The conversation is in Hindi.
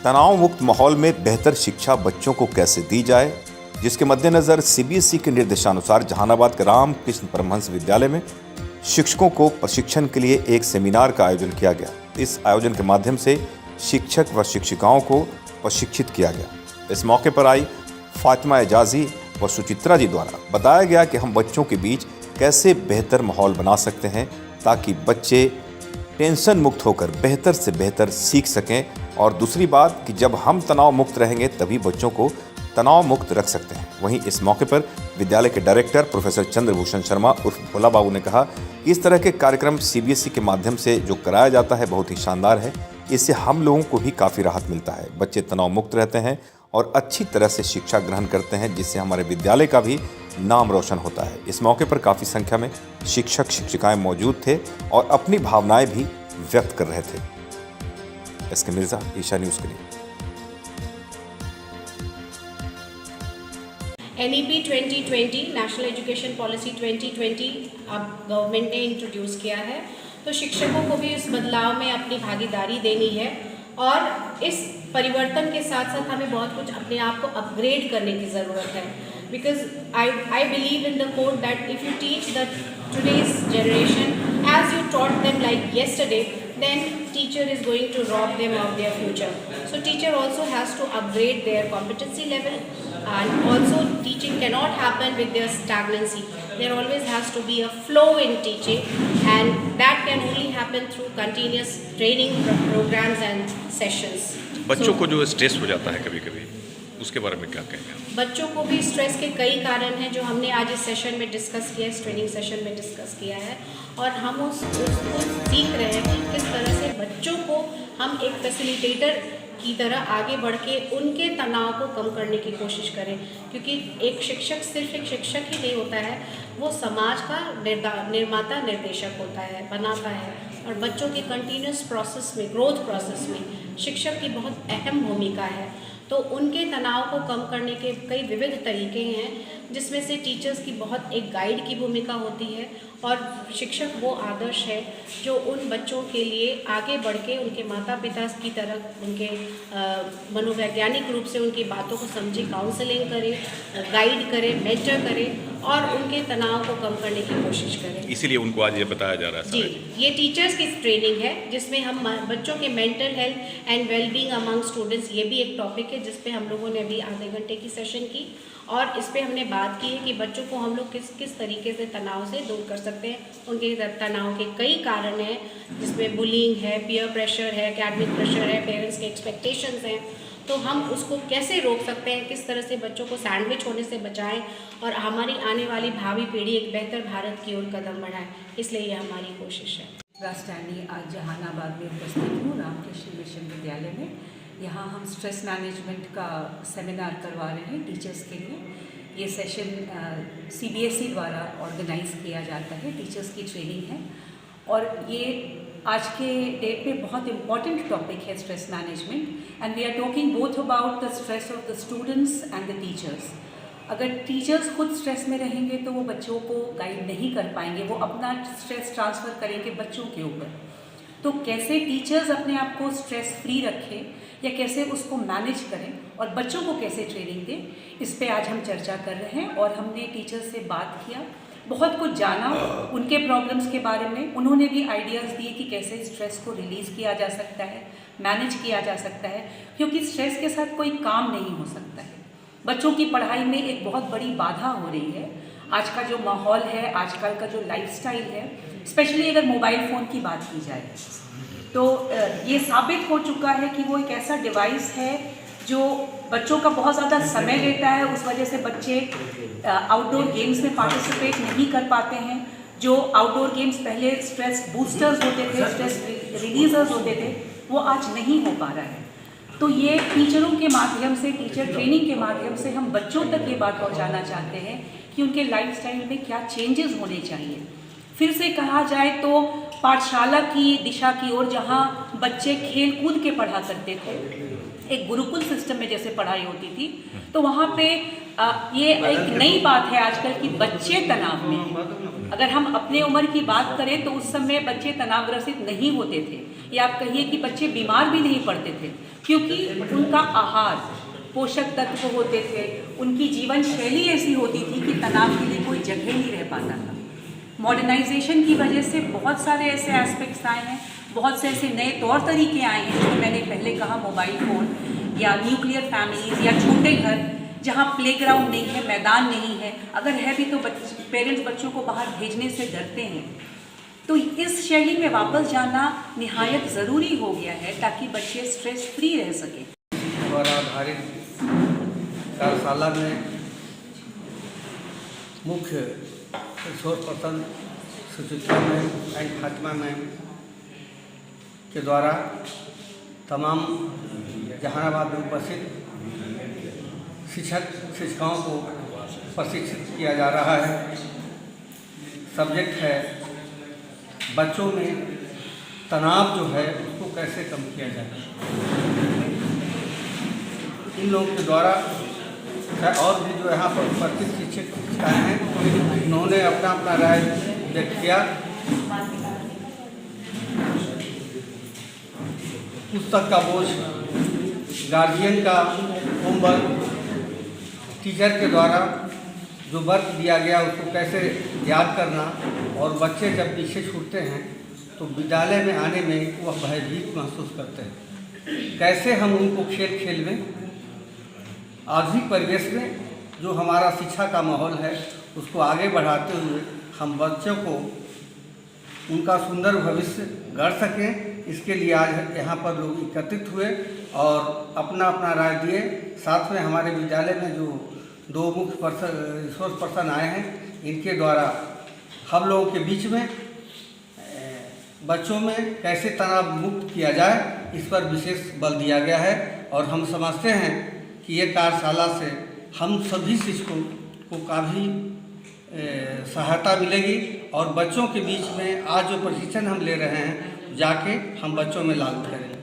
तनाव मुक्त माहौल में बेहतर शिक्षा बच्चों को कैसे दी जाए, जिसके मद्देनज़र सीबीएसई के निर्देशानुसार जहानाबाद के रामकृष्ण परमहंस विद्यालय में शिक्षकों को प्रशिक्षण के लिए एक सेमिनार का आयोजन किया गया। इस आयोजन के माध्यम से शिक्षक व शिक्षिकाओं को प्रशिक्षित किया गया। इस मौके पर आई फातिमा एजाजी व सुचित्रा जी द्वारा बताया गया कि हम बच्चों के बीच कैसे बेहतर माहौल बना सकते हैं ताकि बच्चे टेंशन मुक्त होकर बेहतर से बेहतर सीख सकें, और दूसरी बात कि जब हम तनाव मुक्त रहेंगे तभी बच्चों को तनाव मुक्त रख सकते हैं। वहीं इस मौके पर विद्यालय के डायरेक्टर प्रोफेसर चंद्रभूषण शर्मा उर्फ भोला बाबू ने कहा कि इस तरह के कार्यक्रम सीबीएसई के माध्यम से जो कराया जाता है बहुत ही शानदार है। इससे हम लोगों को भी काफ़ी राहत मिलता है, बच्चे तनाव मुक्त रहते हैं और अच्छी तरह से शिक्षा ग्रहण करते हैं, जिससे हमारे विद्यालय का भी नाम रोशन होता है। इस मौके पर काफ़ी संख्या में शिक्षक शिक्षिकाएं मौजूद थे और अपनी भावनाएं भी व्यक्त कर रहे थे। एसके मिर्जा, ईशा न्यूज़ के लिए। NEP 2020 नेशनल एजुकेशन पॉलिसी 2020 अब गवर्नमेंट ने इंट्रोड्यूस किया है, तो शिक्षकों को भी इस बदलाव में अपनी भागीदारी देनी है और इस परिवर्तन के साथ साथ हमें बहुत कुछ अपने आप को अपग्रेड करने की ज़रूरत है। Because I believe in the coat that if you teach the today's generation as you taught them like yesterday, then teacher is going to rob them of their future. So teacher also has to upgrade their competency level, and also teaching cannot happen with their stagnancy. There always has to be a flow in teaching, and that can only happen through continuous training programs and sessions. बच्चों को जो स्ट्रेस हो जाता है कभी-कभी, उसके बारे में क्या कहेंगे? बच्चों को भी स्ट्रेस के कई कारण हैं जो हमने आज इस सेशन में डिस्कस किया है, इस ट्रेनिंग सेशन में डिस्कस किया है, और हम उसको सीख रहे हैं कि किस तरह से बच्चों को हम एक फैसिलिटेटर की तरह आगे बढ़ के उनके तनाव को कम करने की कोशिश करें। क्योंकि एक शिक्षक सिर्फ एक शिक्षक ही नहीं होता है, वो समाज का निर्माता निर्देशक होता है, बनाता है, और बच्चों के कंटिन्यूस प्रोसेस में, ग्रोथ प्रोसेस में शिक्षक की बहुत अहम भूमिका है। तो उनके तनाव को कम करने के कई विविध तरीके हैं, जिसमें से टीचर्स की बहुत एक गाइड की भूमिका होती है, और शिक्षक वो आदर्श है जो उन बच्चों के लिए आगे बढ़ के उनके माता पिता की तरह उनके मनोवैज्ञानिक रूप से उनकी बातों को समझे, काउंसलिंग करे, गाइड करे, मेंटर करे और उनके तनाव को कम करने की कोशिश करें। इसीलिए उनको आज ये बताया जा रहा है। जी, ये टीचर्स की ट्रेनिंग है जिसमें हम बच्चों के mental health and wellbeing among students, ये भी एक टॉपिक है जिस पे हम लोगों ने अभी आधे घंटे की सेशन की, और इस पे हमने बात की है कि बच्चों को हम लोग किस किस तरीके से तनाव से दूर कर सकते हैं। उनके तनाव के कई कारण हैं, जिसमें बुलिंग है, पीयर प्रेशर है, एकेडमिक प्रेशर है, पेरेंट्स के एक्सपेक्टेशंस हैं, तो हम उसको कैसे रोक सकते हैं, किस तरह से बच्चों को सैंडविच होने से बचाएं और हमारी आने वाली भावी पीढ़ी एक बेहतर भारत की ओर कदम बढ़ाए। इसलिए ये हमारी कोशिश है। राजधानी आज जहानाबाद में उपस्थित हूँ, रामकृष्ण विश्वविद्यालय में। यहाँ हम स्ट्रेस मैनेजमेंट का सेमिनार करवा रहे हैं टीचर्स के लिए। ये सेशन सीबीएसई द्वारा ऑर्गेनाइज किया जाता है, टीचर्स की ट्रेनिंग है, और ये आज के डेट में बहुत इम्पॉर्टेंट टॉपिक है stress management, and we are talking both about the stress of the students and the teachers. अगर टीचर्स खुद स्ट्रेस में रहेंगे तो वो बच्चों को गाइड नहीं कर पाएंगे, वो अपना स्ट्रेस ट्रांसफ़र करेंगे बच्चों के ऊपर। तो कैसे टीचर्स अपने आप को स्ट्रेस फ्री रखें या कैसे उसको मैनेज करें और बच्चों को कैसे ट्रेनिंग दें, इस पे आज हम चर्चा कर रहे हैं। और हमने टीचर्स से बात किया, बहुत कुछ जाना उनके प्रॉब्लम्स के बारे में। उन्होंने भी आइडियाज़ दिए कि कैसे स्ट्रेस को रिलीज़ किया जा सकता है, मैनेज किया जा सकता है, क्योंकि स्ट्रेस के साथ कोई काम नहीं हो सकता है। बच्चों की पढ़ाई में एक बहुत बड़ी बाधा हो रही है। आज का जो माहौल है, आजकल का जो लाइफस्टाइल है, स्पेशली अगर मोबाइल फ़ोन की बात की जाए तो ये साबित हो चुका है कि वो एक ऐसा डिवाइस है जो बच्चों का बहुत ज़्यादा समय लेता है। उस वजह से बच्चे आउटडोर गेम्स में पार्टिसिपेट नहीं कर पाते हैं। जो आउटडोर गेम्स पहले स्ट्रेस बूस्टर्स होते थे, स्ट्रेस रिलीजर्स होते थे, वो आज नहीं हो पा रहा है। तो ये टीचरों के माध्यम से, टीचर ट्रेनिंग के माध्यम से हम बच्चों तक ये बात पहुंचाना चाहते हैं कि उनके लाइफस्टाइल में क्या चेंजेस होने चाहिए। फिर से कहा जाए तो पाठशाला की दिशा की ओर, जहाँ बच्चे खेल कूद के पढ़ा करते थे, एक गुरुकुल सिस्टम में जैसे पढ़ाई होती थी, तो वहाँ पे ये एक नई बात है आजकल कि बच्चे तनाव में हैं। अगर हम अपने उम्र की बात करें तो उस समय बच्चे तनावग्रसित नहीं होते थे, या आप कहिए कि बच्चे बीमार भी नहीं पड़ते थे, क्योंकि उनका आहार, पोषक तत्व होते थे, उनकी जीवन शैली ऐसी होती थी कि तनाव के लिए कोई जगह नहीं रह पाता था। मॉडर्नाइजेशन की वजह से बहुत सारे ऐसे एस्पेक्ट्स आए हैं, बहुत से ऐसे नए तौर तरीके आए हैं, जो मैंने पहले कहा, मोबाइल फ़ोन या न्यूक्लियर फैमिलीज़ या छोटे घर जहाँ प्लेग्राउंड नहीं है, मैदान नहीं है, अगर है भी तो पेरेंट्स बच्चों को बाहर भेजने से डरते हैं। तो इस शैली में वापस जाना निहायत ज़रूरी हो गया है ताकि बच्चे स्ट्रेस फ्री रह सकें। पर आधारित कार्यशाला में मुख्य resource person Suchitra ma'am and Fatima ma'am के द्वारा तमाम जहानाबाद में उपस्थित शिक्षिकाओं को प्रशिक्षित किया जा रहा है। सब्जेक्ट है बच्चों में तनाव जो है उसको कैसे कम किया जाए। इन लोगों के द्वारा और भी जो यहाँ पर उपस्थित शिक्षक आए हैं, उन्होंने अपना अपना राय व्यक्त किया। पुस्तक का बोझ, गार्जियन का होमवर्क, टीचर के द्वारा जो वर्क दिया गया उसको कैसे याद करना, और बच्चे जब पीछे छूटते हैं तो विद्यालय में आने में वह भयभीत महसूस करते हैं। कैसे हम उनको खेल खेल में, आधुनिक परिवेश में जो हमारा शिक्षा का माहौल है उसको आगे बढ़ाते हुए हम बच्चों को उनका सुंदर भविष्य गढ़ सकें, इसके लिए आज यहाँ पर लोग एकत्रित हुए और अपना अपना राय दिए। साथ में हमारे विद्यालय में जो दो मुख्य रिसोर्स पर्सन आए हैं, इनके द्वारा हम लोगों के बीच में बच्चों में कैसे तनाव मुक्त किया जाए इस पर विशेष बल दिया गया है। और हम समझते हैं कि ये कार्यशाला से हम सभी शिक्षकों को काफ़ी सहायता मिलेगी और बच्चों के बीच में आज जो प्रशिक्षण हम ले रहे हैं जाके हम बच्चों में लागू करेंगे।